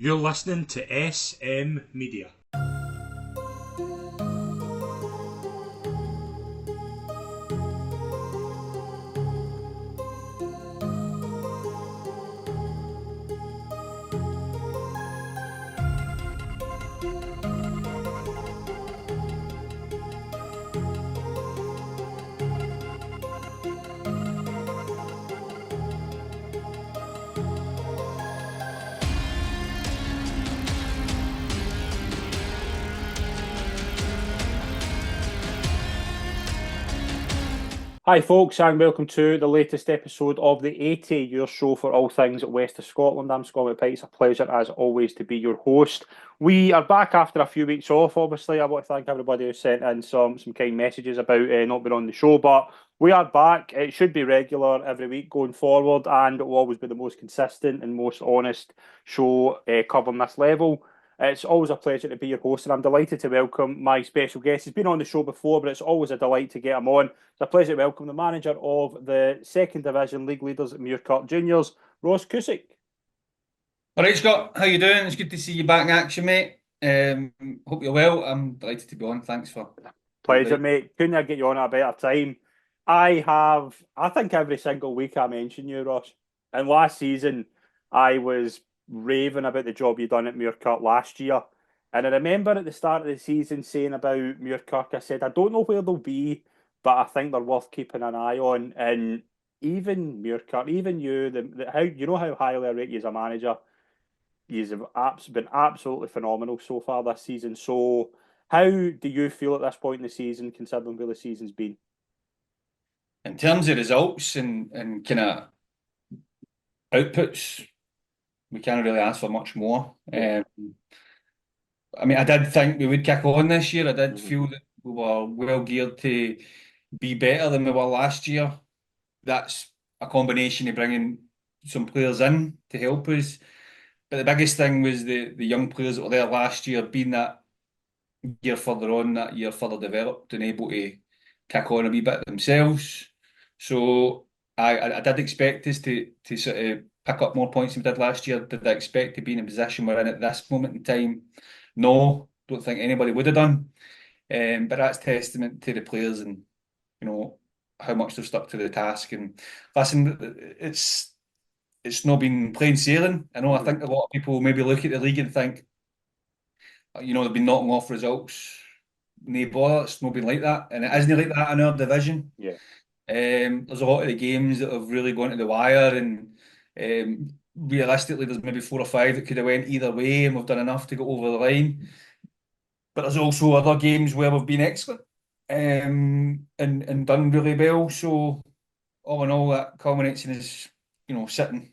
You're listening to SM Media. Hi, folks, and welcome to the latest episode of the 80, your show for all things west of Scotland. I'm Scott McPike. It's a pleasure, as always, to be your host. We are back after a few weeks off, obviously. I want to thank everybody who sent in some kind messages about not being on the show, but we are back. It should be regular every week going forward, and it will always be the most consistent and most honest show covering this level. It's always a pleasure to be your host, and I'm delighted to welcome my special guest. He's been on the show before, but it's always a delight to get him on. It's a pleasure to welcome the manager of the second division league leaders at Muirkirk Juniors, Ross Cusick. All right, Scott, how you doing? It's good to see you back in action, mate. Hope you're well. I'm delighted to be on. Thanks for the Pleasure, invite. mate. Couldn't I get you on at a better time? I think every single week I mention you, Ross. And last season, I was raving about the job you done at Muirkirk last year. And I remember at the start of the season saying about Muirkirk, I said, I don't know where they'll be, but I think they're worth keeping an eye on. And even Muirkirk, even you, how you know how highly I rate you as a manager. You've been absolutely phenomenal so far this season. So, how do you feel at this point in the season, considering where the season's been? In terms of results and kind of outputs, we can't really ask for much more. Yeah. I mean, I did think we would kick on this year. I did Hmm. feel that we were well geared to be better than we were last year. That's a combination of bringing some players in to help us. But the biggest thing was the young players that were there last year being that year further on, that year further developed and able to kick on a wee bit themselves. So I did expect us to sort of pick up more points than we did last year. Did I expect to be in a position we're in at this moment in time? No, don't think anybody would have done. But that's testament to the players and how much they've stuck to the task. And listen, it's not been plain sailing. I Hmm. think a lot of people maybe look at the league and think, they've been knocking off results. No bother, it's not been like that. And it isn't Hmm. like that in our division. Yeah. There's a lot of the games that have really gone to the wire, and realistically, there's maybe four or five that could have went either way, and we've done enough to go over the line. But there's also other games where we've been excellent, and done really well. So all in all, that culminates in us, sitting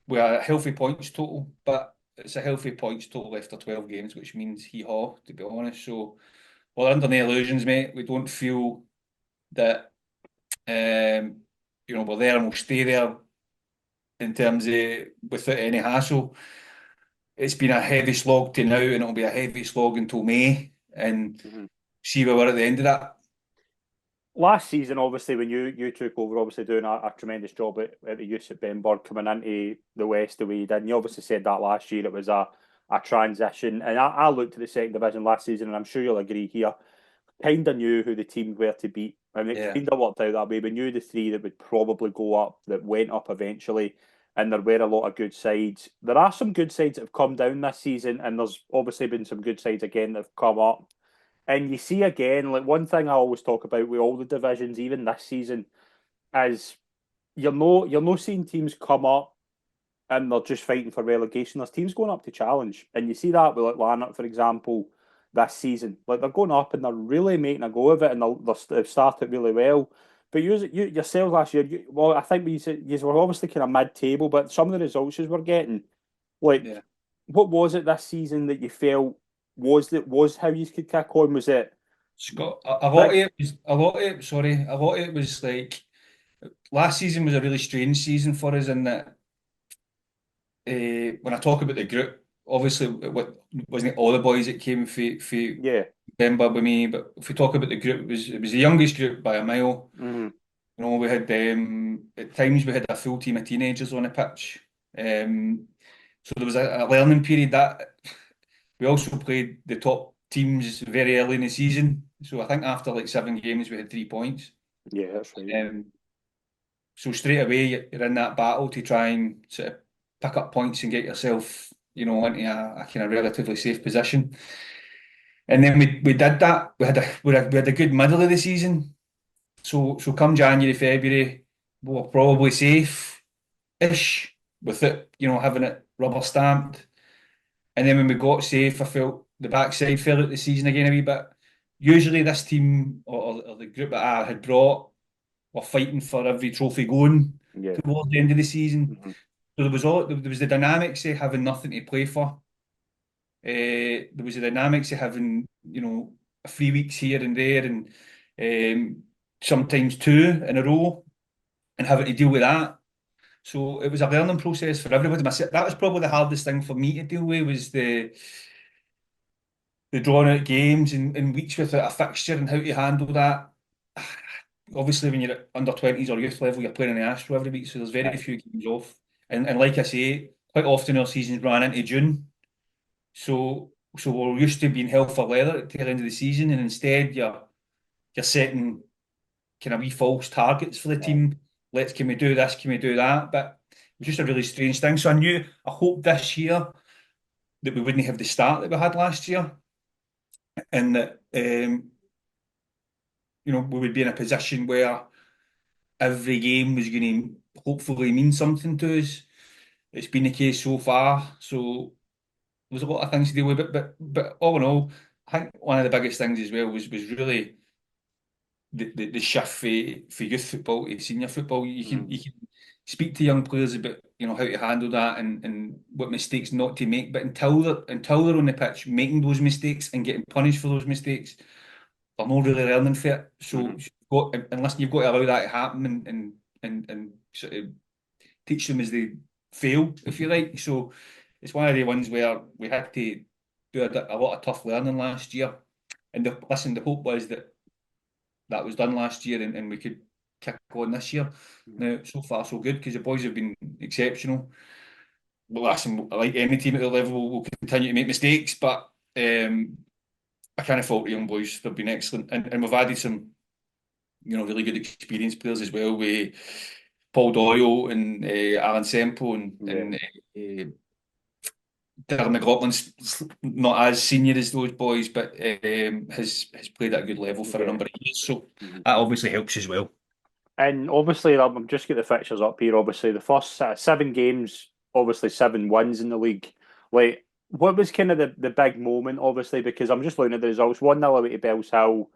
with a healthy points total, but it's a healthy points total after 12 games, which means hee-haw, to be honest. So we're under no illusions, mate. We don't feel that we're there and we'll stay there in terms of without any hassle. It's been a heavy slog to now, and it'll be a heavy slog until May, and Hmm. see where we're at the end of that. Last season, obviously, when you took over, obviously doing a tremendous job at the youth at Benburn, coming into the West the way you did. And you obviously said that last year it was a transition. And I looked at the second division last season, and I'm sure you'll agree here. Kind of knew who the teams were to beat. I mean, it Yeah. kind of worked out that way. We knew the three that would probably go up, that went up eventually, and there were a lot of good sides. There are some good sides that have come down this season, and there's obviously been some good sides again that have come up. And you see again, like one thing I always talk about with all the divisions, even this season, is you're no seeing teams come up and they're just fighting for relegation. There's teams going up to challenge, and you see that with like Lanark, for example, this season. Like they're going up and they're really making a go of it, and they've started really well. But you yourselves last year, well, I think we said you were obviously kind of mid-table, but some of the results you were getting, like, Yeah. what was it this season that you felt was how you could kick on? Was it Scott, a lot of big? it was a lot of it was like last season was a really strange season for us in that when I talk about the group, obviously wasn't it all the boys that came for Yeah. Denver with me, but if we talk about the group, it was the youngest group by a mile. Hmm. We had at times we had a full team of teenagers on the pitch. Um, So there was a learning period that we also played the top teams very early in the season. So I think after like 7 games, we had 3 points. Yeah, that's right. So straight away, you're in that battle to try and sort of pick up points and get yourself, into a kind of relatively safe position. And then we did that. We had a good middle of the season. So come January, February, we were probably safe-ish with it, having it rubber stamped. And then when we got safe, I felt the backside fell out the season again a wee bit. Usually this team or the group that I had brought were fighting for every trophy going Yeah. towards the end of the season. Mhm. So there was the dynamics of having nothing to play for. There was the dynamics of having, 3 weeks here and there and sometimes two in a row and having to deal with that. So it was a learning process for everybody. That was probably the hardest thing for me to deal with was the drawn out games and weeks without a fixture and how to handle that. Obviously, when you're at under 20s or youth level, you're playing in the Astro every week, so there's very Aye. few games off. And like I say, quite often our seasons ran into June. So we're used to being hell for leather at the tail end of the season, and instead you're setting kind of wee false targets for the Aye. team. Can we do this? Can we do that? But it was just a really strange thing. So I hope this year that we wouldn't have the start that we had last year, and that we would be in a position where every game was going to hopefully mean something to us. It's been the case so far. So there's a lot of things to deal with, but all in all, I think one of the biggest things as well was really the shift for youth football to senior football. You can speak to young players about how to handle that and what mistakes not to make, but until they're on the pitch making those mistakes and getting punished for those mistakes, they're not really learning for it. So Mhm. unless you've got to allow that to happen and sort of teach them as they fail, if you like. So it's one of the ones where we had to do a lot of tough learning last year. And the hope was that was done last year and we could kick on this year. Mhm. Now, so far, so good because the boys have been exceptional. But listen, like any team at the level, will continue to make mistakes, but I can't fault the young boys. They've been excellent. And we've added some, really good experienced players as well with Paul Doyle and Alan Semple and Darren McLaughlin's not as senior as those boys, but has played at a good level for a Yeah. number of years. So Mhm. that obviously helps as well. And obviously, I'm just get the fixtures up here. Obviously, the first 7 games, obviously 7 wins in the league. Like, what was kind of the big moment? Obviously, because I'm just looking at the results: 1-0 away to Bells Hill,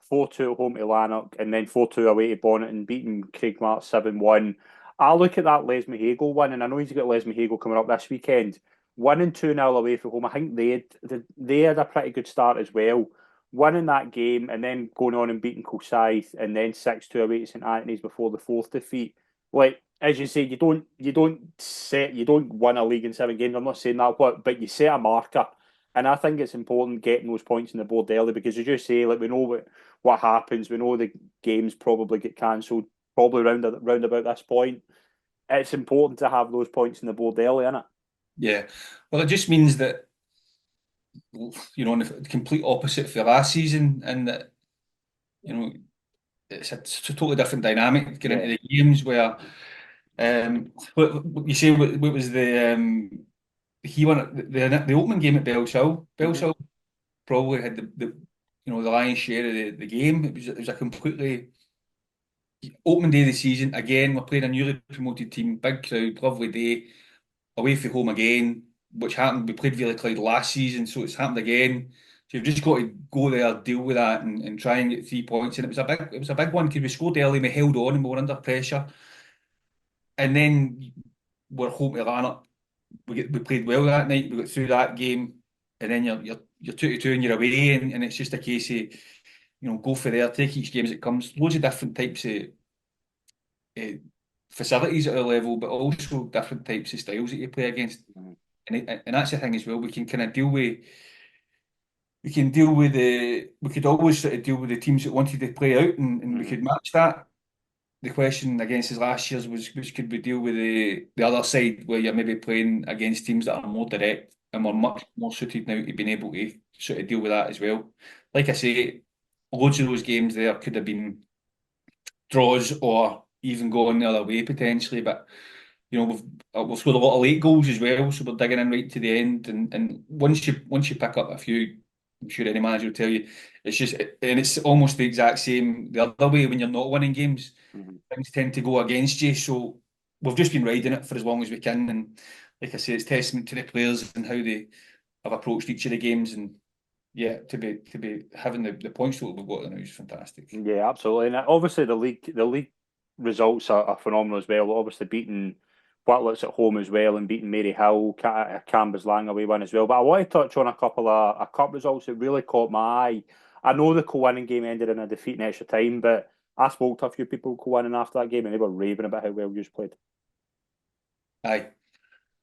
4-2 at home to Lanark, and then 4-2 away to Bonnet and beating Craigmart 7-1. I look at that Les Mahagel one, and I know he's got Les Mahagel coming up this weekend. 1 and 2-0 away from home. I think they had a pretty good start as well, winning that game and then going on and beating Kilsyth and then 6-2 away to St Anthony's before the fourth defeat. Like as you say, you don't win a league in 7 games. I'm not saying that, but you set a marker. And I think it's important getting those points in the board early because as you say, like we know what happens. We know the games probably get cancelled probably round about this point. It's important to have those points in the board early, isn't it? Yeah. Well, it just means that, on the complete opposite for last season, and that, you know, it's a totally different dynamic getting Yeah. into the games where, what you say, what was he won the opening game at Bells Hill. Bells Hmm. Hill probably had the lion's share of the game. It was a completely opening day of the season. Again, we're playing a newly promoted team, big crowd, lovely day, away from home again, which happened. We played Villa Clyde last season, so it's happened again. So you've just got to go there, deal with that, and try and get 3 points. And it was a big one because we scored early, we held on, and we were under pressure. And then we're home to Lanark. We played well that night. We got through that game, and then you're 2-2 and you're away, and it's just a case of go for there, take each game as it comes. Loads of different types of uh, facilities at our level, but also different types of styles that you play against. And that's the thing as well. We can kind of deal with we could always sort of deal with the teams that wanted to play out, and we Hmm. could match that. the question against us last year's was which could we deal with the other side where you're maybe playing against teams that are more direct and we're much more suited now to being able to sort of deal with that as well. Like I say, loads of those games there could have been draws or even going the other way potentially, but we've scored a lot of late goals as well, so we're digging in right to the end. And once you pick up a few, I'm sure any manager will tell you, it's just and it's almost the exact same the other way when you're not winning games. Mm-hmm. Things tend to go against you. So we've just been riding it for as long as we can. And like I say, it's testament to the players and how they have approached each of the games. And yeah, to be having the points total we've got now is fantastic. Yeah, absolutely. And obviously the league results are phenomenal as well. Obviously beating Whitlet's at home as well and beating Maryhill, Cambuslang away one as well. But I want to touch on a couple of cup results that really caught my eye. I know the co-winning game ended in a defeat in extra time, but I spoke to a few people co-winning after that game and they were raving about how well you played. Aye.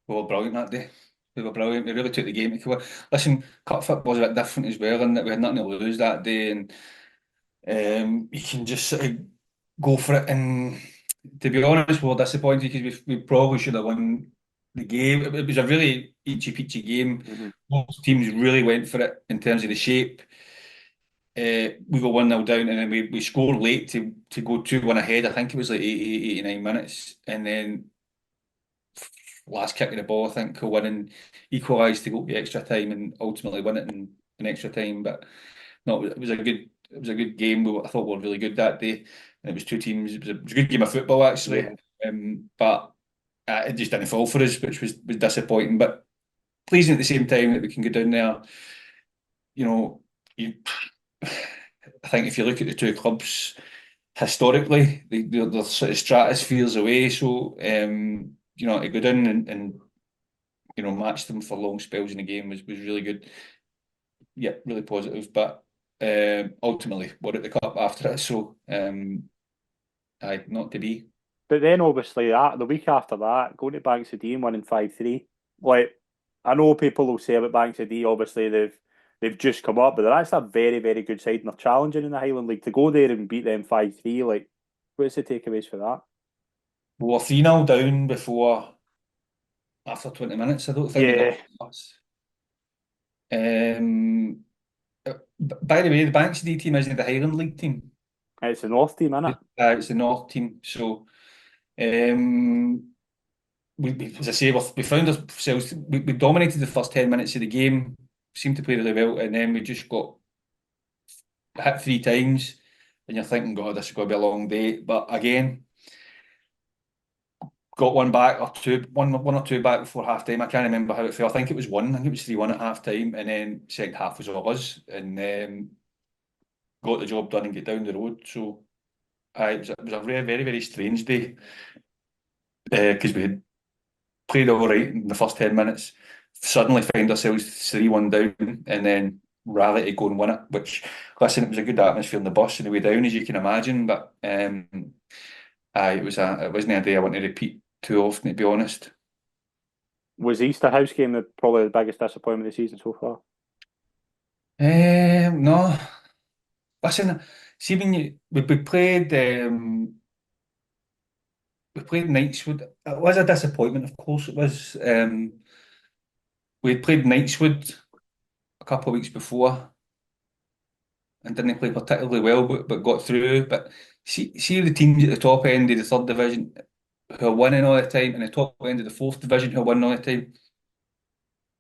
We were brilliant that day. We were brilliant. We really took the game to cover. Listen, cup football was a bit different as well, in that we had nothing to lose that day, and you can just sort of go for it. And to be honest, we were disappointed because we probably should have won the game. It was a really eachy peachy game. Mm-hmm. Both teams really went for it in terms of the shape. We got 1-0 down, and then we scored late to go 2-1 ahead. I think it was like 89 minutes, and then last kick of the ball, I think, could win and equalise to go to extra time and ultimately win it in extra time. But no, it was a good game. I thought we were really good that day, and it was two teams. It was a good game of football actually, Yeah. but it just didn't fall for us, which was disappointing. But pleasing at the same time that we can go down there. You know, you, I think if you look at the two clubs historically, they're sort of stratospheres away. So to go down and match them for long spells in the game was really good. Yeah, really positive. But ultimately, we're at the cup after it, so aye, not to be. But then obviously that the week after that, going to Banks of D and winning 5-3. Like I know people will say about Banks of D, obviously they've just come up, but they're actually a very, very good side and they're challenging in the Highland League. To go there and beat them 5-3, like what's the takeaways for that? We were 3-0 down before after 20 minutes. I don't think we got Yeah, us. By the way, the Banks D team isn't the Highland League team. it's the North team, innit? It's the North team. So um, as I say, we found ourselves. We dominated the first 10 minutes of the game. Seemed to play really well, and then we just got hit three times, and you're thinking, God, this is going to be a long day. But again, got one back or two, one or two back before half time. I can't remember how it felt. I think it was one. I think it was 3-1 at half time, and then second half was all us, and got the job done and get down the road. So it was a very, very, very strange day because we had played all right in the first 10 minutes. Suddenly find ourselves 3-1 down, and then rally to go and win it. Which, listen, it was a good atmosphere on the bus on the way down, as you can imagine. But it wasn't a day I want to repeat too often, to be honest. Was the Easter House game probably the biggest disappointment of the season so far? No, listen. See, when we played Knightswood. It was a disappointment, of course. It was. We had played Knightswood a couple of weeks before and didn't play particularly well, but got through. But see the teams at the top end of the third division who are winning all the time, and the top end of the fourth division who are winning all the time.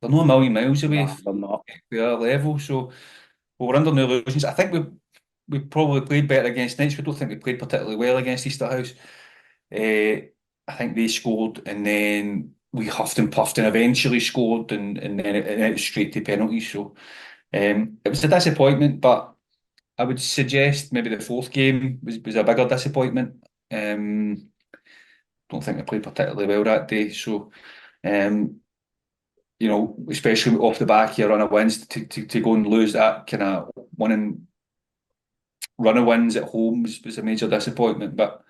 They're not a million miles away Nah, they're from not. their level. So we were under no illusions. I think we probably played better against Knights. We don't think we played particularly well against Easterhouse. I think they scored, and then we huffed and puffed and eventually scored, and then it was straight to penalties. So it was a disappointment, but I would suggest maybe the fourth game was a bigger disappointment. Don't think we played particularly well that day. So um, especially off the back of your run of wins, to go and lose that kind of winning run of wins at home was a major disappointment. But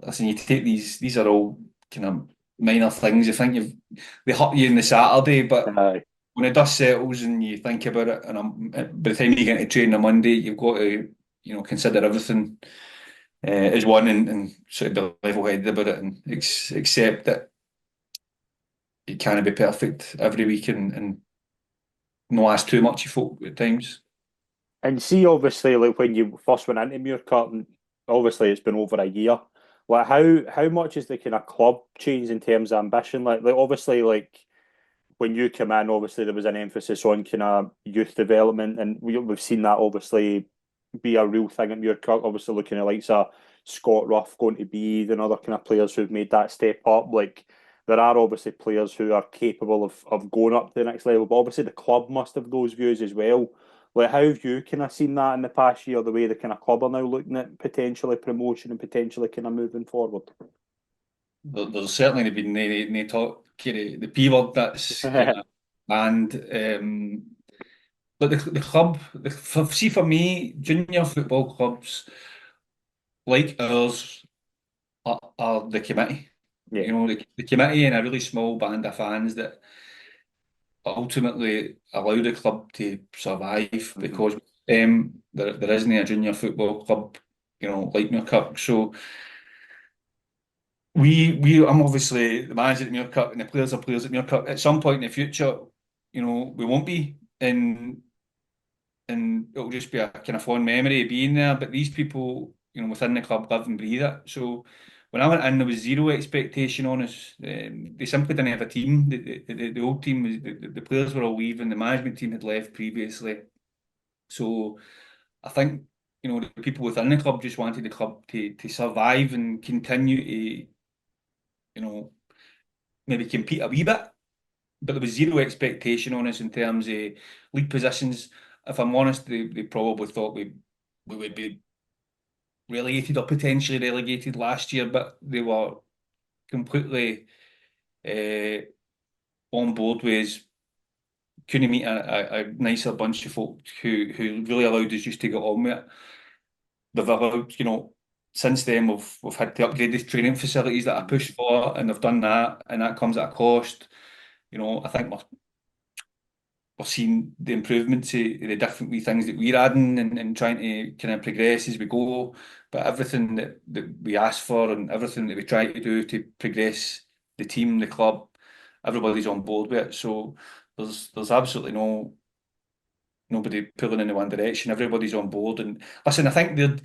listen, you take these are all kind of minor things. You think they hurt you in the Saturday, but Aye. when the dust settles and you think about it, and by the time you get to train on Monday, you've got to consider everything is one, and sort of be level-headed about it and accept that it can't be perfect every week and not ask too much of folk at times. And see, obviously, like when you first went into Muirkirk, and obviously it's been over a year. Like how much is the kind of club change in terms of ambition? Like obviously, like when you came in, obviously there was an emphasis on kind of youth development, and we've seen that obviously be a real thing at Muirkirk. Obviously, looking at like Scott Ruff going to be and other kind of players who've made that step up. Like there are obviously players who are capable of going up to the next level, but obviously the club must have those views as well. Like how have you kind of seen that in the past year, the way the kind of club are now looking at potentially promotion and potentially kind of moving forward? There's certainly been no talk, the P word that's kind of banned. But the club, see for me, junior football clubs like ours are the committee. Yeah. The committee and a really small band of fans that ultimately allow the club to survive Mhm. because there isn't a junior football club, like Muirkirk. So I'm obviously the manager at Muirkirk and the players are players at Muirkirk. At some point in the future, we won't be and it'll just be a kind of fond memory of being there. But these people, within the club live and breathe it. So when I went in, there was zero expectation on us. They simply didn't have a team. The old team was the players were all leaving. The management team had left previously. So I think the people within the club just wanted the club to survive and continue to maybe compete a wee bit. But there was zero expectation on us in terms of league positions. If I'm honest, they probably thought we would be relegated or potentially relegated last year, but they were completely uh, on board with us. Couldn't meet a nicer bunch of folk who really allowed us just to get on with it. They've allowed, since then we've had to upgrade the training facilities that I Mhm. pushed for, and they've done that, and that comes at a cost. I think we're seeing the improvements of the different wee things that we're adding and trying to kind of progress as we go. But everything that we ask for and everything that we try to do to progress the team, the club, everybody's on board with it. So there's absolutely nobody pulling in the one direction. Everybody's on board. And listen, I think that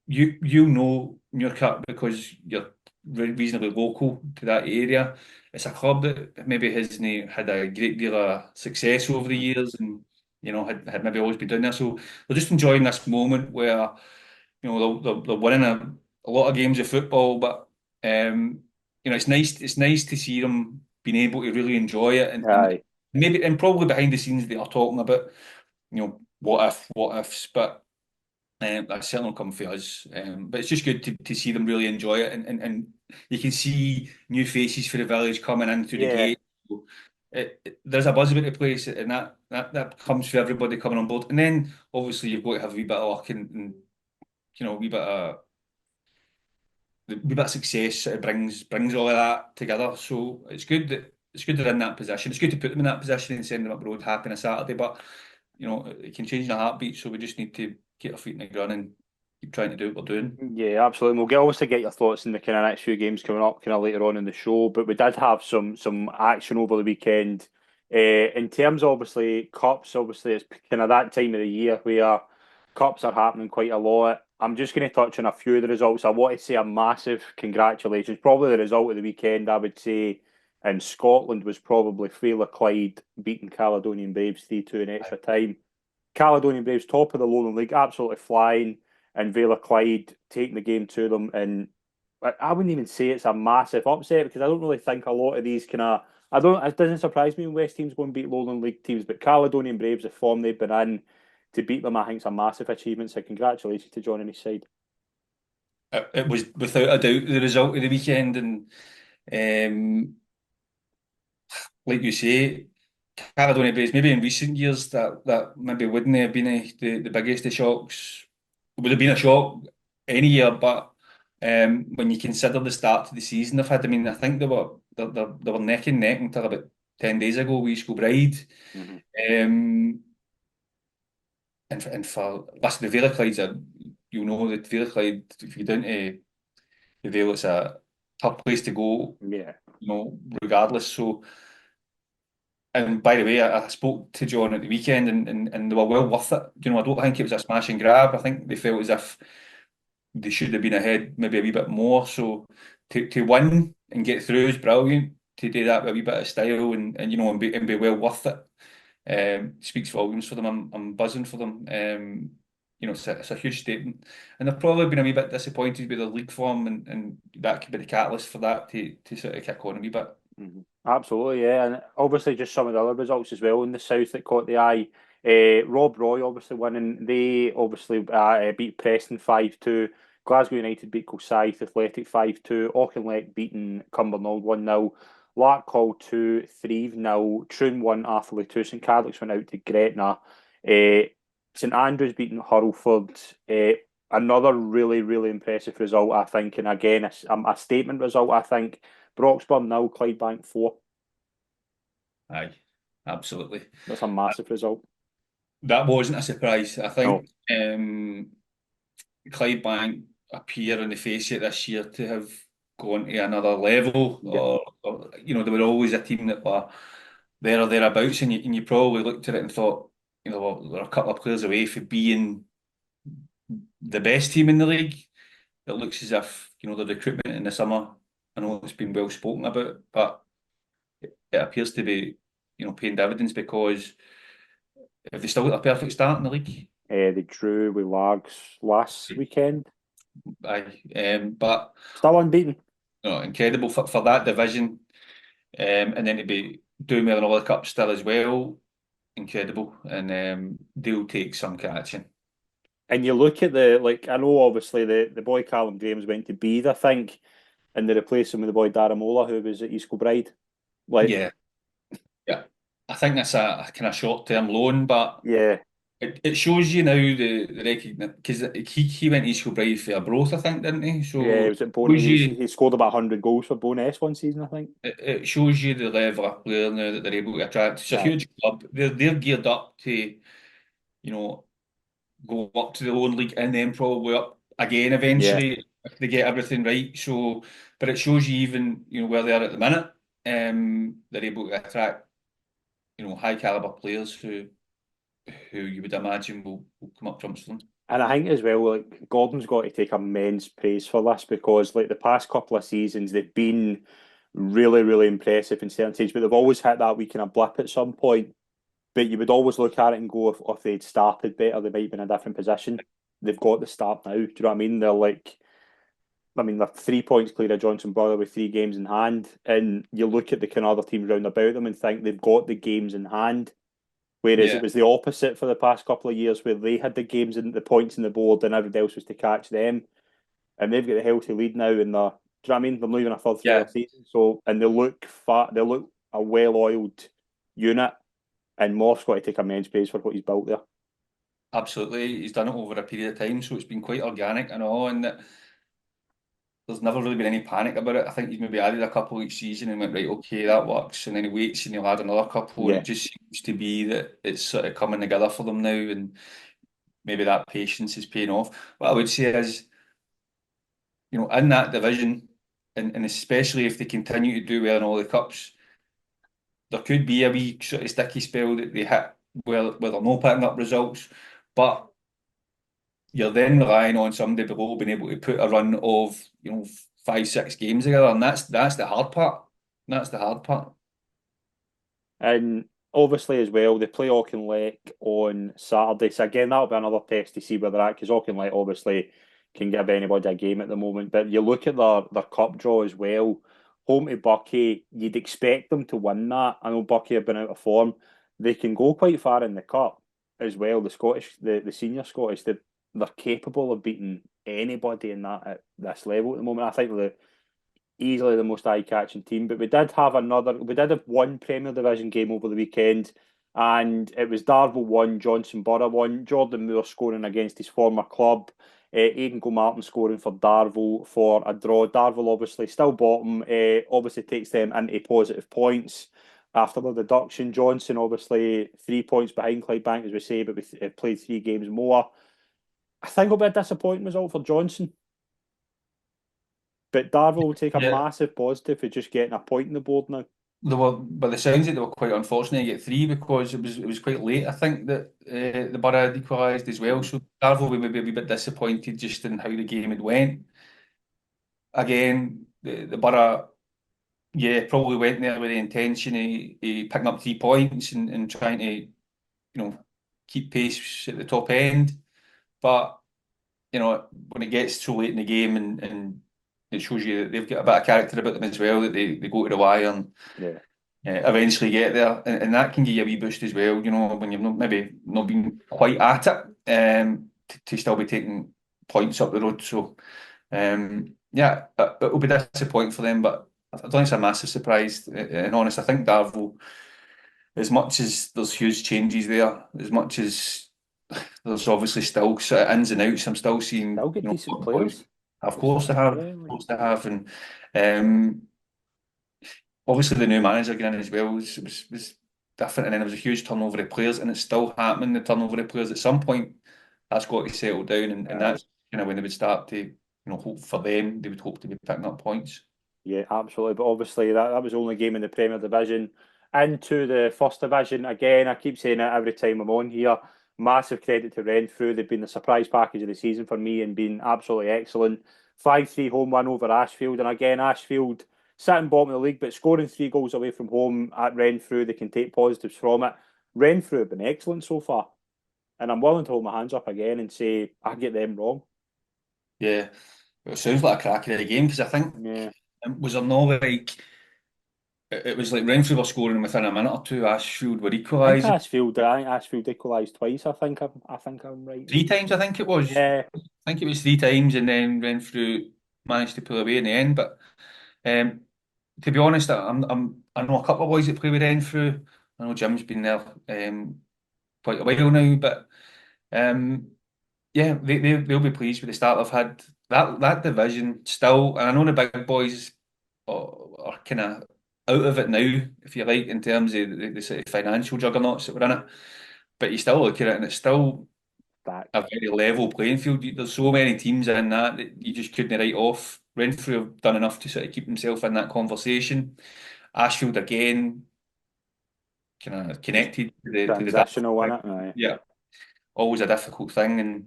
you know Muirkirk because you're reasonably local to that area. It's a club that maybe hasn't had a great deal of success over the years, and had maybe always been down there. So they're just enjoying this moment where they're winning a lot of games of football, but it's nice to see them being able to really enjoy it, and Aye. maybe and probably behind the scenes they are talking about what ifs, but. That's certainly come for us. But it's just good to see them really enjoy it. And you can see new faces for the village coming in through the Yeah. gate. So there's a buzz about the place, and that comes for everybody coming on board. And then obviously you've got to have a wee bit of luck and a wee bit of success sort of brings all of that together. So it's good they're in that position. It's good to put them in that position and send them up the road happy on a Saturday. But it can change in a heartbeat. So we just need to get our feet in the ground and keep trying to do what we're doing. Yeah, absolutely. We'll obviously get your thoughts in the kind of next few games coming up, kind of later on in the show. But we did have some action over the weekend. In terms of obviously cups, obviously it's kind of that time of the year where cups are happening quite a lot. I'm just going to touch on a few of the results. I want to say a massive congratulations. Probably the result of the weekend, I would say, in Scotland was probably Fairley Clyde beating Caledonian Braves 3-2 in extra time. Caledonian Braves top of the Lowland League, absolutely flying, and Vela Clyde taking the game to them. And I wouldn't even say it's a massive upset because I don't really think a lot of these kind of. I don't. It doesn't surprise me when West teams go and beat Lowland League teams, but Caledonian Braves, the form they've been in, to beat them, I think, is a massive achievement. So congratulations to John and his side. It was without a doubt the result of the weekend, and um, like you say, Caledonia Braves, maybe in recent years that maybe wouldn't have been the biggest of shocks. It would have been a shock any year, but when you consider the start to the season they've had, I mean, I think they were neck and neck until about 10 days ago with East Kilbride. Mm-hmm. Um, and for listen, the Vela Clyde's you'll know that Clyde, if you're down to the Vale, it's a tough place to go, Yeah. regardless. So, and by the way, I spoke to John at the weekend, and they were well worth it. I don't think it was a smash and grab. I think they felt as if they should have been ahead maybe a wee bit more. So to win and get through is brilliant. To do that with a wee bit of style and be well worth it. Speaks volumes for them. I'm buzzing for them. It's a huge statement, and they've probably been a wee bit disappointed with their league form, and that could be the catalyst for that to sort of kick on a wee bit. Absolutely, yeah, and obviously just some of the other results as well in the south that caught the eye. Rob Roy obviously winning. They obviously beat Preston 5-2. Glasgow United beat Kilsyth Athletic 5-2. Auchinleck beating Cumbernauld 1-0. Larkhall 2, 3-0. Troon 1, Atherley 2. St Cadoc's went out to Gretna. St Andrews beating Hurlford. Another really, really impressive result, I think, and again, a statement result, I think. Broxburn 0, Clydebank 4. Aye, absolutely. That's a massive result. That wasn't a surprise. I No. think Clydebank appear on the face of it this year to have gone to another level, Yeah. or they were always a team that were there or thereabouts, and you probably looked at it and thought, well, they're a couple of players away from being the best team in the league. It looks as if the recruitment in the summer, I know it's been well spoken about, but it appears to be paying dividends, because if they still got a perfect start in the league. They drew with Largs last weekend. Aye, but Still unbeaten. incredible for that division, and then to be doing well in all the cups still as well, incredible, and they'll take some catching. And you look at I know obviously the boy Callum Graham's went to Bede, I think, and they replaced him with the boy Daramola, who was at East Kilbride. Yeah, yeah. I think that's a kind of short-term loan, but Yeah, it shows you now the recognition, because he went to East Kilbride for a Broth, I think, didn't he? yeah, So he was at Bone. shows you He scored about 100 goals for Bone S one season, I think. it shows you the level of player now that they're able to attract. It's a Aye. huge club. They're geared up to, go up to the lower league and then probably up again Yeah. eventually if they get everything right. So, but it shows you even where they are at the minute. They're able to attract high caliber players who you would imagine will come up trumps for them. And I think as well, Gordon's got to take immense praise for this, because the past couple of seasons they've been really, really impressive in certain stages, but they've always hit that wee kind of blip at some point. But you would always look at it and go, if they'd started better, they might have been in a different position. They've got the start now. Do you know what I mean? They're 3 points clear of Johnson Brother with 3 games in hand, and you look at the kind of other teams round about them and think they've got the games in hand. Whereas Yeah, it was the opposite for the past couple of years, where they had the games and the points in the board, and everybody else was to catch them. And they've got the healthy lead now, and do you know what I mean? They're not even a third through yeah, their season, so and they look fat. They look a well-oiled unit, and Morph's got to take immense praise for what he's built there. absolutely. He's done it over a period of time, so it's been quite organic and all, and there's never really been any panic about it. I think he's maybe added a couple each season and went, right, okay, that works, and then he waits and he'll add another couple, and Yeah, it just seems to be that it's sort of coming together for them now, and maybe that patience is paying off. What I would say is, in that division, and especially if they continue to do well in all the cups, there could be a wee sort of sticky spell that they hit where they're not picking up results, but you're then relying on somebody below being able to put a run of 5, 6 games together, and that's the hard part. That's the hard part. and obviously as well, they play Auchinleck on Saturday. So again, that'll be another test to see where they're at, because Auchinleck obviously can give anybody a game at the moment. But you look at their cup draw as well. Home to Bucky, you'd expect them to win that. I know Bucky have been out of form. They can go quite far in the cup as well. The senior Scottish, they're capable of beating anybody in that at this level at the moment. I think they're easily the most eye-catching team. But we did have one Premier Division game over the weekend, and it was Darvel 1, Johnson Borough 1. Jordan Moore scoring against his former club. Aidan Martin scoring for Darvel for a draw. Darvel obviously still bottom, obviously takes them into positive points after the deduction. Johnson obviously 3 points behind Clydebank, as we say, but we played 3 games more. I think it'll be a disappointing result for Johnson, but Darvel will take a Yeah, massive positive for just getting a point on the board now. they were, by the sounds of it, they were quite unfortunate to get three because it was quite late. I think that the Borough had equalised as well, so Darvel would maybe be a wee bit disappointed just in how the game had went. Again, the Borough, yeah, probably went there with the intention of picking up 3 points and trying to, keep pace at the top end. But when it gets too late in the game and it shows you that they've got a bit of character about them as well, that they go to the wire and Yeah, eventually get there. And that can give you a wee boost as well, when you've maybe not been quite at it, to still be taking points up the road. So, yeah, it'll be disappointing for them, but I don't think it's a massive surprise. And honest, I think Darvel, as much as there's huge changes there, as much as there's obviously still sort of ins and outs. I'm still seeing, they'll get decent boys. players. Of course they have, of Yeah, course they have, and um, obviously the new manager getting in as well was different, and then there was a huge turnover of players, and it's still happening. The turnover of players at some point that's got to settle down, and aye. that's kind of when they would start to, hope for them. They would hope to be picking up points. Yeah, absolutely. But obviously, that was the only game in the Premier Division. Into the First Division, again, I keep saying it every time I'm on here. Massive credit to Renfrew. They've been the surprise package of the season for me and been absolutely excellent. 5-3 home win over Ashfield. And again, Ashfield sitting bottom of the league, but scoring 3 goals away from home at Renfrew, they can take positives from it. Renfrew have been excellent so far. And I'm willing to hold my hands up again and say, I get them wrong. Yeah, it sounds like a cracker of a game because I think, Yeah. was there no like it was like Renfrew were scoring within a minute or two. Ashfield were equalising I think Ashfield equalised twice. I think I'm right. 3 times. I think it was. Yeah, I think it was 3 times, and then Renfrew managed to pull away in the end. But um, to be honest, I know a couple of boys that play with Renfrew. I know Jim's been there quite a while now, but um, yeah, they'll be pleased with the start they've had. That division still, and I know the big boys are kind of out of it now, if you like, in terms of the sort of financial juggernauts that were in it. But you still look at it, and it's still back. a very level playing field. There's so many teams in that you just couldn't write off. Renfrew have done enough to sort of keep themselves in that conversation. Ashfield again, kind of Just connected to the transitional in it. Aye. yeah, always a difficult thing, and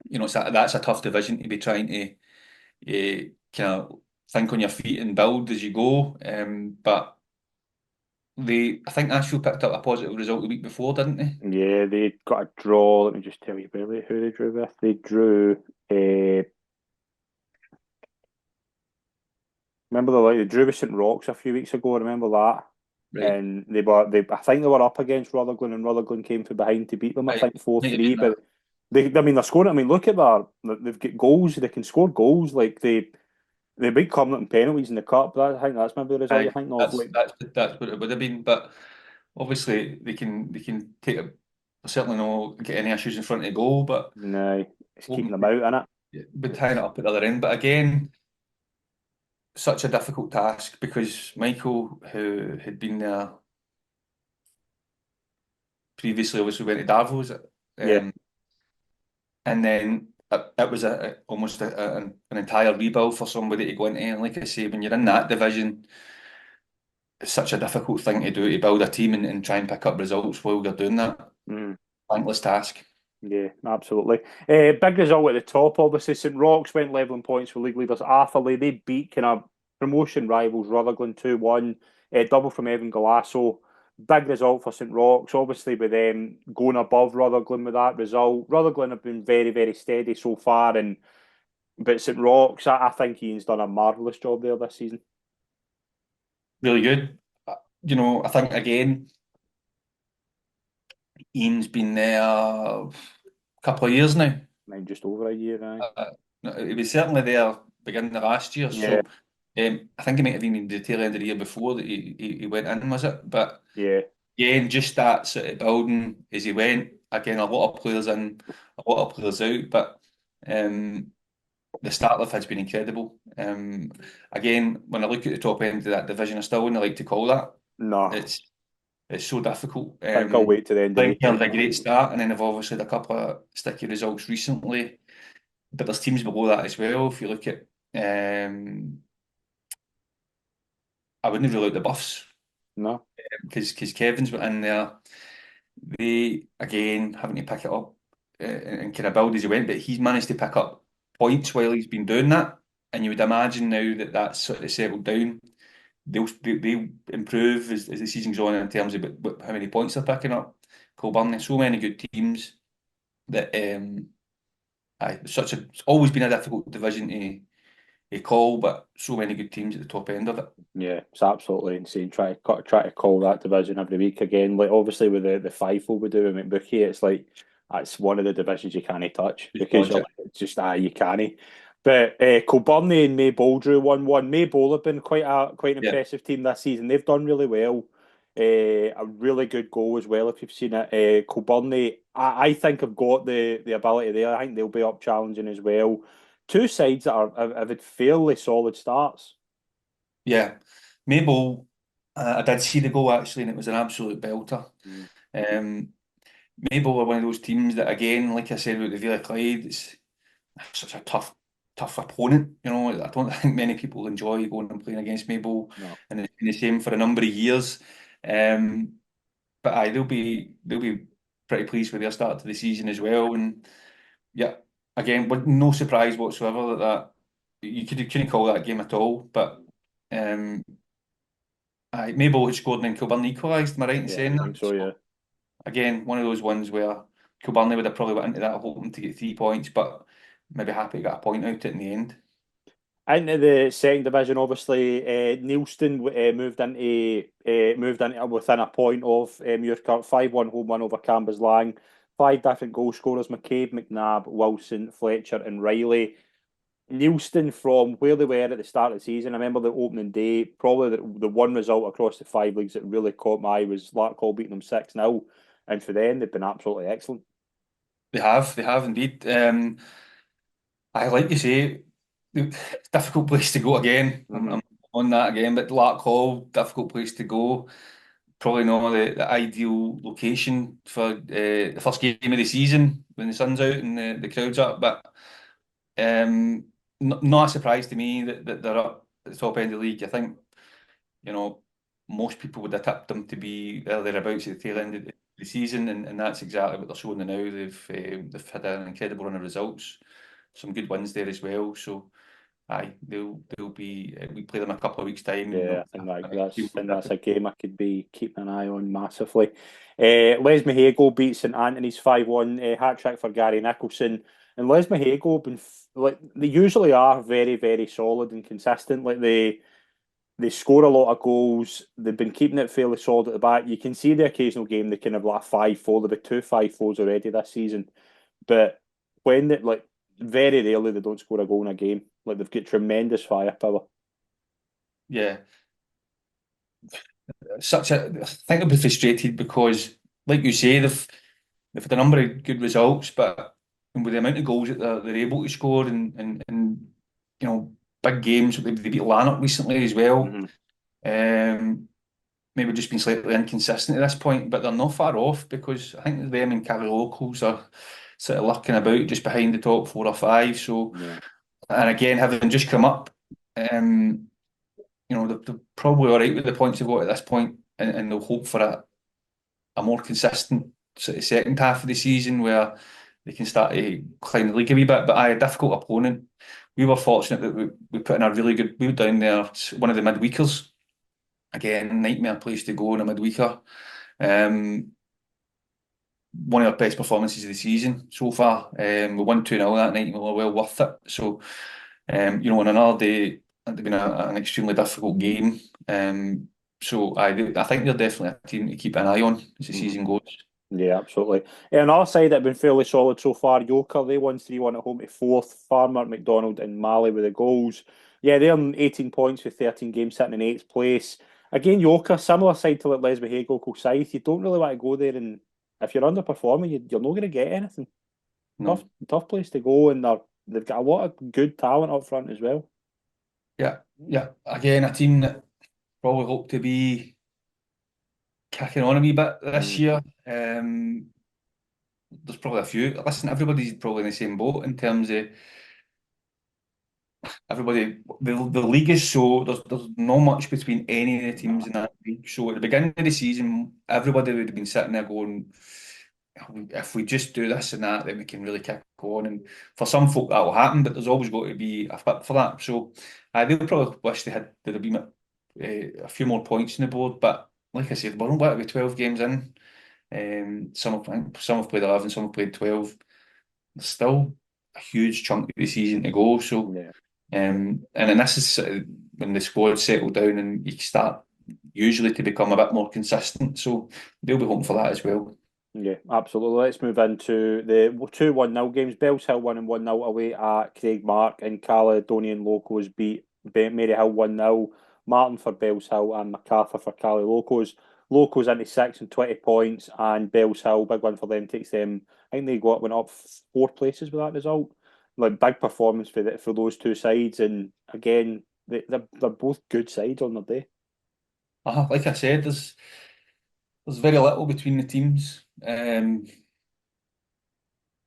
that's a tough division to be trying to kind of think on your feet and build as you go. But I think Ashfield picked up a positive result the week before, didn't they? Yeah, they got a draw. Let me just tell you really who they drew with. They drew. Remember they drew with St Roch's a few weeks ago. I remember that. Right. And they I think they were up against Rutherglen, and Rutherglen came from behind to beat them. I I think four think you're three. doing that. But I mean, they're scoring. I mean, look at that. They've got goals. They can score goals. Like they beat Cumberland in penalties in the cup. I think that's maybe the result. I Aye, think of that's like that's that's what it would have been. But obviously they can take a certainly not get any issues in front of the goal, but no, it's keeping open them out in it. been tying it up at the other end. But again, such a difficult task because Michael, who had been there previously, obviously went to Davos, Yeah. and then it was almost an entire rebuild for somebody to go into. And like I say, when you're in that division, it's such a difficult thing to do to build a team and try and pick up results while you're doing that. Mm. Thankless task. Yeah, absolutely. Big result at the top, obviously. St Roch's went levelling points for league leaders Atherley. They beat kind of promotion rivals Rutherglen 2-1, double from Evan Galasso. Big result for St Roch's, obviously, with them going above Rutherglen with that result. Rutherglen have been very, very steady so far, but St Roch's, I think Ian's done a marvellous job there this season. Really good. I think again, Ian's been there a couple of years now. Mine just over a year now. He was certainly there beginning of last year, Yeah, so I think he might have been in the tail end of the year before that he went in, was it? But yeah. again, just that sort of building as he went. Again, a lot of players in, a lot of players out, but um, the start lift has been incredible. Again, when I look at the top end of that division, I still wouldn't like to call that. No, It's it's so difficult. I think I'll wait to the end of Like, April. had a great start, and then they've obviously had a couple of sticky results recently. But there's teams below that as well. If you look at, I wouldn't rule out the Buffs No. because Kevin's in there. They again having to pick it up and kind of build as he went, but he's managed to pick up points while he's been doing that. And you would imagine now that that's sort of settled down, they improve as the season goes on in terms of how many points they're picking up. Colburn, so many good teams that it's always been a difficult division to call, but so many good teams at the top end of it. Yeah, it's absolutely insane. Try to call that division every week again. Like obviously with the FIFO we do with McBookie, it's like that's one of the divisions you can't touch because you're like, it's just you can't. But Kilburnie and Maybole drew 1-1. Maybole have been quite an Yeah, impressive team this season. They've done really well. A really good goal as well if you've seen it. Kilburnie, I think have got the ability there. I think they'll be up challenging as well. Two sides that have had fairly solid starts. yeah. Mabel, I did see the goal actually, and it was an absolute belter. Mm. Um, Mabel are one of those teams that, again, like I said with the Villa Clyde, it's such a tough opponent. You know, I don't think many people enjoy going and playing against Mabel, No. and it's been the same for a number of years. Um, but they'll be pretty pleased with their start to the season as well. And yeah, again, with no surprise whatsoever that you couldn't call that game at all. But um, Mabel had scored and then Kilburn equalised. Am I right in Yeah, I saying think that? so, yeah. So again, one of those ones where Kilburn would have probably went into that hoping to get 3 points, but maybe happy to get a point out in the end. Into the second division, obviously, Neilston moved into within a point of Muirkirk, 5-1 home win over Cambuslang. Five different goal scorers: McCabe, McNabb, Wilson, Fletcher, and Riley. Neilston, from where they were at the start of the season, I remember the opening day, probably the one result across the five leagues that really caught my eye was Larkhall beating them 6-0. And for them, they've been absolutely excellent. They have indeed. I like you say, difficult place to go again. I'm on that again, but Lark Hall, difficult place to go. Probably not the ideal location for the first game of the season when the sun's out and the crowd's up. But not a surprise to me that they're up at the top end of the league. I think, you know, most people would have tipped them to be there thereabouts at the tail end of the season, and that's exactly what they're showing now. They've had an incredible run of results, some good wins there as well. So, aye, they'll be. We play them a couple of weeks' time, and Yeah, I think they'll that's a game I could be keeping an eye on massively. Les Mahago beat St Anthony's 5-1, hat trick for Gary Nicholson. And Les Mahago have been like they usually are very, very solid and consistent. Like they score a lot of goals. They've been keeping it fairly solid at the back. You can see the occasional game they kind of like 5-4. They've had two 5-4s already this season. But when they like very rarely they don't score a goal in a game. Like they've got tremendous firepower. yeah, I think they'll be frustrated because, like you say, they've had a number of good results, but with the amount of goals that they're able to score and big games, they beat Lanark recently as well. Mm-hmm. Um, Maybe just been slightly inconsistent at this point, but they're not far off because I think them and Carry Locals are sort of lurking about just behind the top 4 or 5. So, Yeah. and again, having just come up, um, they're probably all right with the points they've got at this point, and they'll hope for a more consistent sort of second half of the season where they can start to climb the league a wee bit. But a difficult opponent. We were fortunate that we put in a really good. We were down there, one of the midweekers. Again, nightmare place to go in a midweeker. Um, One of our best performances of the season so far. We won 2-0 that night and we were well worth it. So, on another day, it'd been an extremely difficult game. I think they're definitely a team to keep an eye on as the Mm-hmm. season goes. Yeah, absolutely. On our side, that have been fairly solid so far. Yoker, they won 3-1 at home to fourth. Farmer, McDonald, and Mali with the goals. Yeah, they're on 18 points with 13 games, sitting in eighth place. Again, Yoker, similar side to like Leslie Hago, Scythe. You don't really want to go there, and if you're underperforming, you're not going to get anything. No. Tough place to go, and they've got a lot of good talent up front as well. Yeah, yeah. Again, a team that probably hope to be kicking on a wee bit this Mm. year. There's probably a few. Listen, everybody's probably in the same boat in terms of everybody. The league is so there's not much between any of the teams in that league. So at the beginning of the season, everybody would have been sitting there going, if we just do this and that, then we can really kick on. And for some folk that will happen, but there's always got to be a fit for that. So they'll probably wish they had been a few more points on the board. But like I said, we're only about to be 12 games in. Some have played 11, some have played 12. There's still a huge chunk of the season to go. So, Yeah. and then this is when the squad settle down and you start usually to become a bit more consistent. So they'll be hoping for that as well. Yeah, absolutely. Let's move into the 2-1-0 games. Bellshill winning 1-0 away at Craigmark, and Caledonian Locos beat Maryhill 1-0. Martin for Bellshill and MacArthur for Cali Locos. Locos into 6 and 20 points, and Bellshill, big one for them, takes them. I think they went up 4 places with that result. Like, big performance for those two sides, and again, they're both good sides on their day. Like I said, there's very little between the teams.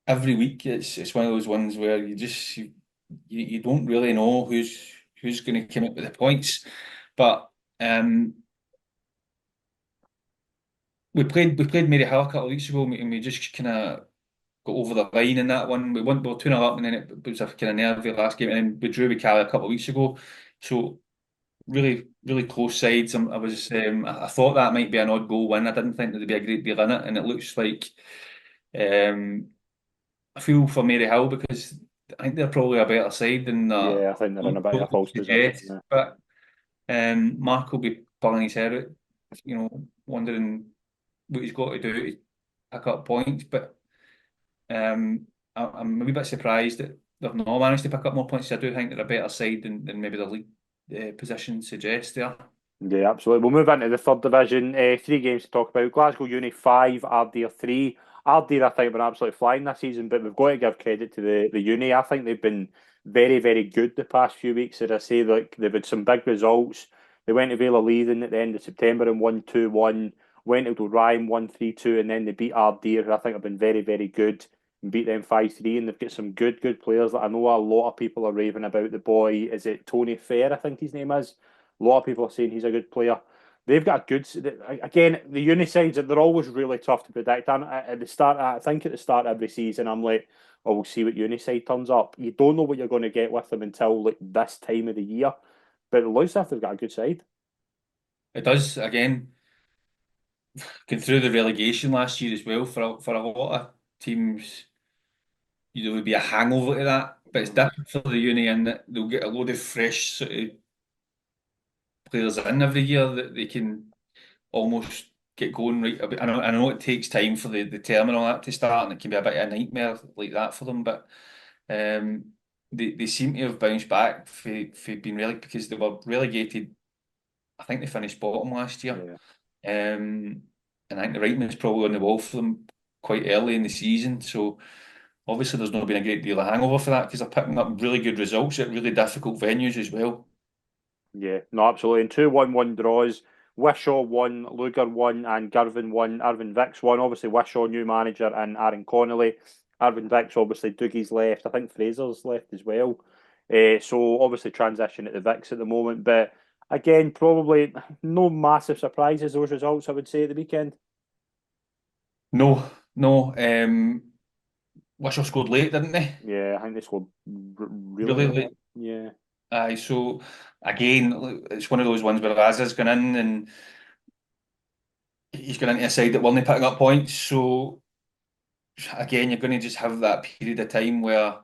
Every week it's one of those ones where you don't really know who's going to come up with the points. But we played Maryhill a couple of weeks ago and we just kind of got over the line in that one. We were 2-0 up and then it was a kind of nervy last game, and then we drew with Cali a couple of weeks ago. So really, really close sides. I thought that might be an odd goal win. I didn't think there'd be a great deal in it, and it looks like um, I feel for Maryhill because I think they're probably a better side than Yeah, I think they're in a bit of a false position. suggest. Yeah. But Mark will be pulling his head out, wondering what he's got to do to pick up points. But I'm a wee bit surprised that they've not managed to pick up more points. I do think they're a better side than maybe the league position suggests there. Yeah, absolutely. We'll move into the third division. 3 games to talk about. Glasgow Uni 5, Ardere 3. Ardere, I think, have been absolutely flying this season, but we've got to give credit to the Uni. I think they've been very, very good the past few weeks. As I say, like, they've had some big results. They went to Vale Leithen at the end of September and won 2-1. Went to Ryan 1-3-2, and then they beat Ardere, who I think have been very, very good, and beat them 5-3. And they've got some good, good players. That I know a lot of people are raving about the boy. Is it Tony Fair, I think his name is? A lot of people are saying he's a good player. They've got a good. Again, the uni sides, they're always really tough to predict. And at the start, I think at the start of every season, I'm like, oh, we'll see what uni side turns up. You don't know what you're going to get with them until like this time of the year. But it looks like they've got a good side. It does again. Going through the relegation last year as well for a lot of teams, there would be a hangover to that. But it's Mm. different for the uni in that they'll get a load of fresh sort of players in every year that they can almost get going right. I know it takes time for the term and all that to start, and it can be a bit of a nightmare like that for them. But um, they seem to have bounced back for being relegated because they were relegated. I think they finished bottom last year. Yeah. And I think the writing was probably on the wall for them quite early in the season. So obviously there's not been a great deal of hangover for that because they're picking up really good results at really difficult venues as well. Yeah, no, absolutely. And 2-1-1 draws. Wishaw won, Luger won, and Girvan won. Irvin Vicks won. Obviously, Wishaw, new manager, and Aaron Connolly. Irvin Vicks, obviously, Dougie's left. I think Fraser's left as well. So, obviously, transition at the Vicks at the moment. But again, probably no massive surprises, those results, I would say, at the weekend. No, no. Wishaw scored late, didn't they? Yeah, I think they scored really Really late. late. Yeah. Aye, so again, it's one of those ones where Az's gone in and he's gone into a side that weren't picking up points. So again, you're going to just have that period of time where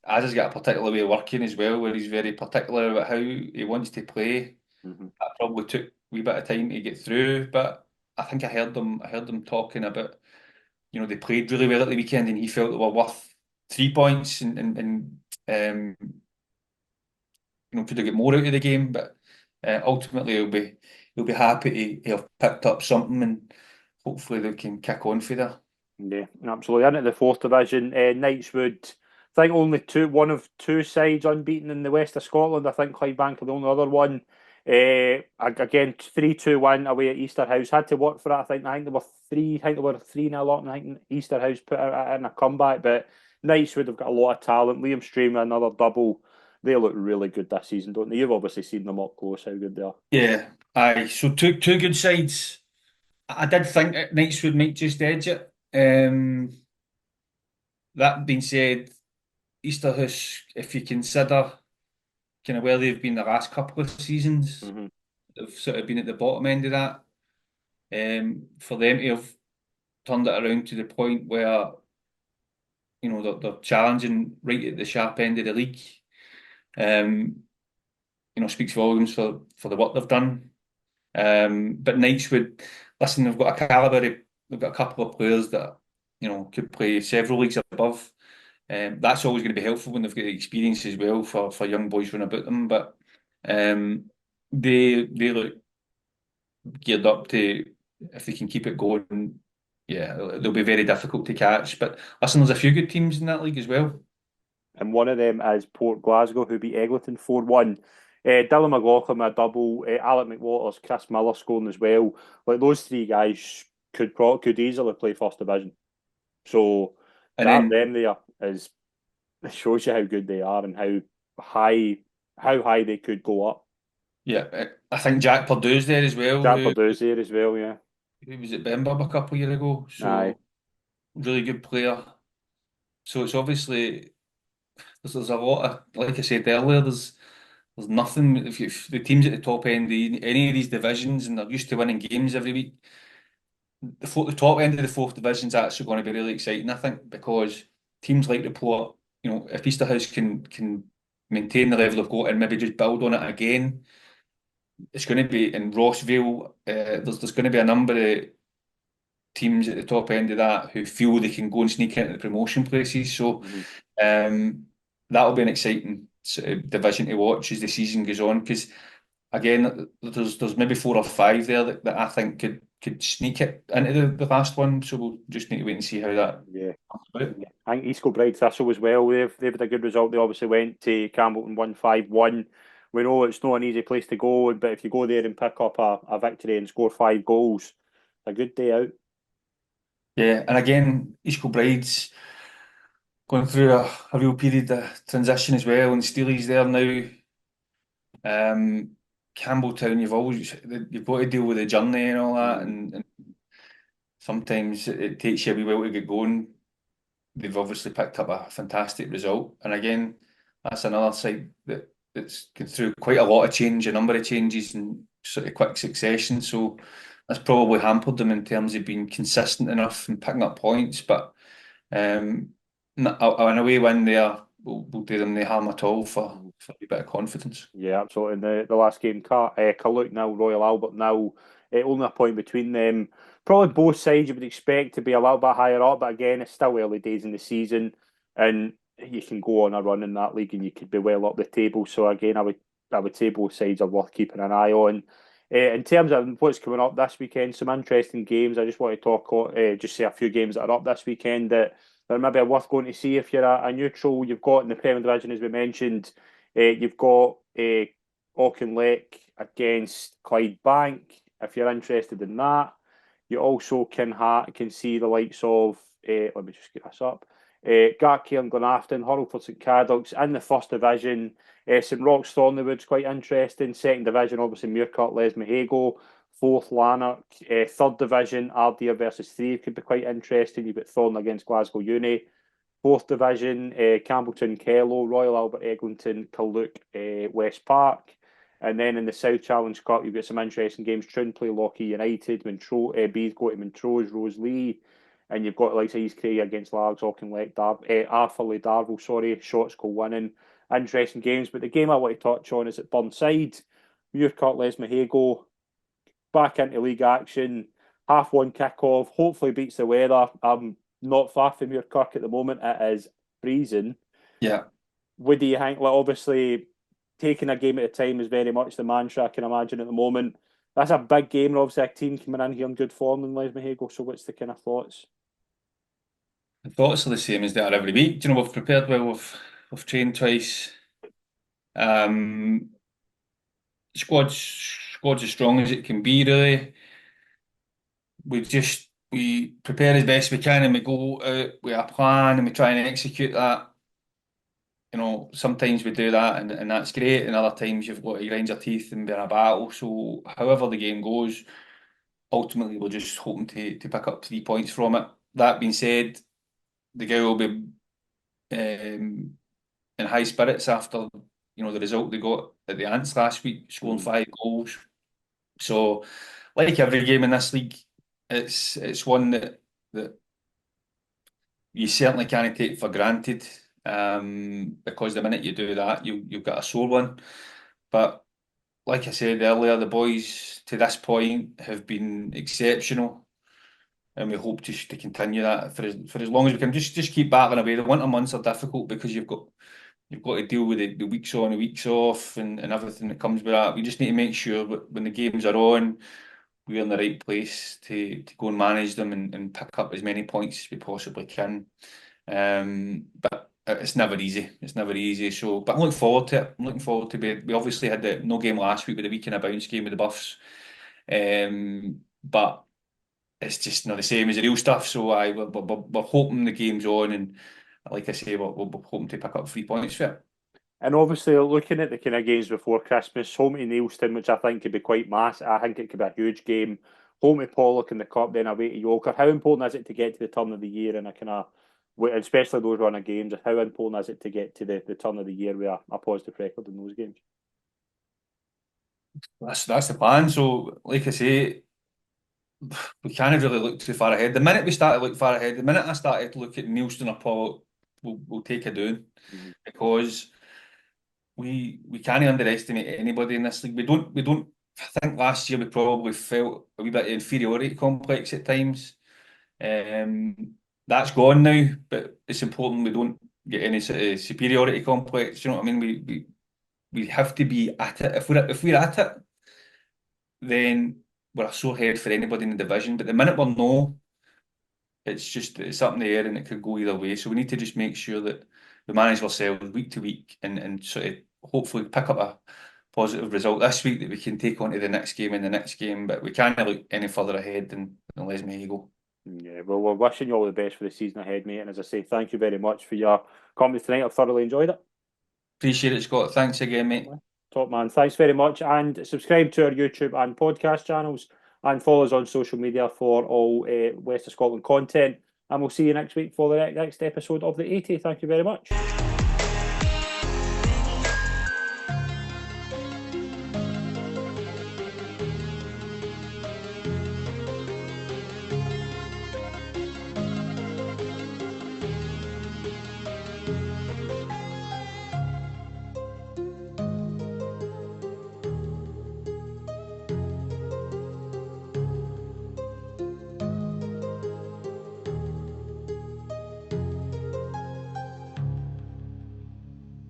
Az's got a particular way of working as well, where he's very particular about how he wants to play. Hmm. That probably took a wee bit of time to get through, but I think I heard them talking about, they played really well at the weekend and he felt they were worth 3 points and could have got more out of the game, but ultimately he'll be happy to have picked up something and hopefully they can kick on for there. Yeah, absolutely. Into the fourth division, Knightswood. I think only one of two sides unbeaten in the west of Scotland. I think Clydebank are the only other one. Again, 3-2-1 away at Easterhouse. Had to work for it. I think they were three. I think they were 3-0 up. And I think Easterhouse put it in a comeback. But Knightswood have got a lot of talent. Liam Stream another double. They look really good this season, don't they? You've obviously seen them up close. How good they are. Yeah, aye. So two good sides. I did think that Knightswood might just edge it. That being said, Easterhouse, if you consider kind of where they've been the last couple of seasons, Mm-hmm. they've sort of been at the bottom end of that. For them to have turned it around to the point where they're challenging right at the sharp end of the league, speaks volumes for the work they've done. But Knightswood, listen, they've got a couple of players that could play several leagues above. That's always going to be helpful when they've got the experience as well for young boys running about them. But they look geared up to, if they can keep it going, yeah, they'll be very difficult to catch. But listen, there's a few good teams in that league as well. And one of them is Port Glasgow, who beat Eglinton 4-1. Dylan McLaughlin a double, Alec McWaters, Chris Miller scoring as well. Like those three guys could easily play first division. So And to have then, them there is it shows you how good they are and how high they could go up. yeah, I think Jack Purdue's there as well, Jack who Purdue's there as well, yeah. was at Benburb a couple of years ago. Aye. So really good player. So it's obviously there's a lot of, like I said earlier, there's nothing if the teams at the top end of any of these divisions and they're used to winning games every week. The top end of the fourth division is actually going to be really exciting, I think, because teams like the Port, if Easterhouse can maintain the level they've got and maybe just build on it again, it's going to be in Rossvale. There's going to be a number of teams at the top end of that who feel they can go and sneak into the promotion places. So Mm-hmm. that'll be an exciting sort of division to watch as the season goes on. Because again, there's maybe 4 or 5 there that I think could sneak it into the last one. So we'll just need to wait and see how that Yeah. comes about. I think East Kilbride Thistle as well. They've had a good result. They obviously went to Campbellton 1-5-1. We know it's not an easy place to go, but if you go there and pick up a victory and score 5 goals, a good day out. Yeah, and again, East Kilbride's going through a real period of transition as well, and Steely's there now. Campbelltown, you've got to deal with the journey and all that, Mm. and sometimes it takes you a wee while to get going. They've obviously picked up a fantastic result, and again, that's another side that's gone through quite a lot of change, a number of changes in sort of quick succession. So that's probably hampered them in terms of being consistent enough and picking up points. But an away win there will do them no harm at all for a bit of confidence. Yeah, absolutely. In the last game, Carluke now, Royal Albert now, only a point between them. Probably both sides you would expect to be a little bit higher up, but again, it's still early days in the season, and you can go on a run in that league and you could be well up the table. So again, I would say both sides are worth keeping an eye on. In terms of what's coming up this weekend, some interesting games. I just want to talk, just say a few games that are up this weekend that maybe are worth going to see if you're a neutral. You've got in the Premier Division, as we mentioned. You've got Auchinleck against Clydebank, if you're interested in that. You also can see the likes of, let me just get this up, Gartcairn and Glenafton, Hurlford St Cadoc's in the first division. St Roch's Thornleywood's quite interesting. Second division, obviously Muirkirk, Lesmahago. Fourth, Lanark. Third division, Ardeer versus Three could be quite interesting. You've got Thorn against Glasgow Uni. Fourth division, Campbelltown, Kello, Royal Albert, Eglinton, Carluke, West Park. And then in the South Challenge Cup, you've got some interesting games. Troon play Lochie United, Montrose, Bees go to Montrose, Roselee. And you've got like East Cray against Largs, Auchinleck, Arthurlie, Darvel, Shotts go winning. Interesting games. But the game I want to touch on is at Burnside. Muirkirk, Lesmahago, back into league action. 1:30 kick-off. Hopefully beats the weather. Not far from Muirkirk at the moment. It is freezing. Yeah. What do you think? Like, obviously, taking a game at a time is very much the mantra, I can imagine, at the moment. That's a big game, and obviously a team coming in here in good form in Lesmahago. So what's the kind of thoughts? The thoughts are the same as they are every week. Do you know, we've prepared well, we've trained twice. squad's as strong as it can be, really. We prepare as best we can and we go out with a plan and we try and execute that. Sometimes we do that and that's great, and other times you've got to grind your teeth and be in a battle. So however the game goes, ultimately we're just hoping to pick up 3 points from it. That being said, the guy will be in high spirits after the result they got at the Ants last week, scoring 5 goals. So, like every game in this league, it's one that you certainly can't take for granted, because the minute you do that, you've got a sore one. But like I said earlier, the boys to this point have been exceptional, and we hope to continue that for as long as we can. Just keep battling away. The winter months are difficult because you've got to deal with the weeks on, the weeks off, and everything that comes with that. We just need to make sure that when the games are on, we're in the right place to go and manage them and pick up as many points as we possibly can. But it's never easy. It's never easy. So, but I'm looking forward to it. I'm looking forward to it. We obviously had the no game last week with the week in a bounce game with the Buffs. But it's just not the same as the real stuff. So we're hoping the game's on, and like I say, we're hoping to pick up 3 points for it. And obviously, looking at the kind of games before Christmas, home to Neilston, which I think could be quite massive. I think it could be a huge game. Home to Pollock in the Cup, then away to Yoker. How important is it to get to the turn of the year and a kind of, especially those run of games, how important is it to get to the turn of the year with a positive record in those games? That's the plan. So, like I say, we can't really look too far ahead. The minute we start to look far ahead, the minute I started to look at Neilston or Pollock, we'll take a doing, because we can't underestimate anybody in this league. We don't. I think last year we probably felt a wee bit of inferiority complex at times. That's gone now, but it's important we don't get any sort of superiority complex. You know what I mean? We have to be at it. If we're at it, then we're a sore head for anybody in the division. But the minute we're no, it's up in the air and it could go either way. So we need to just make sure that we manage ourselves week to week and sort of hopefully pick up a positive result this week that we can take on to the next game and the next game. But we can't look any further ahead than Les Mexico. Yeah, well, we're wishing you all the best for the season ahead, mate. And as I say, thank you very much for your company tonight. I've thoroughly enjoyed it. Appreciate it, Scott. Thanks again, mate. Top man. Thanks very much. And subscribe to our YouTube and podcast channels and follow us on social media for all West of Scotland content. And we'll see you next week for the next episode of the 80. Thank you very much.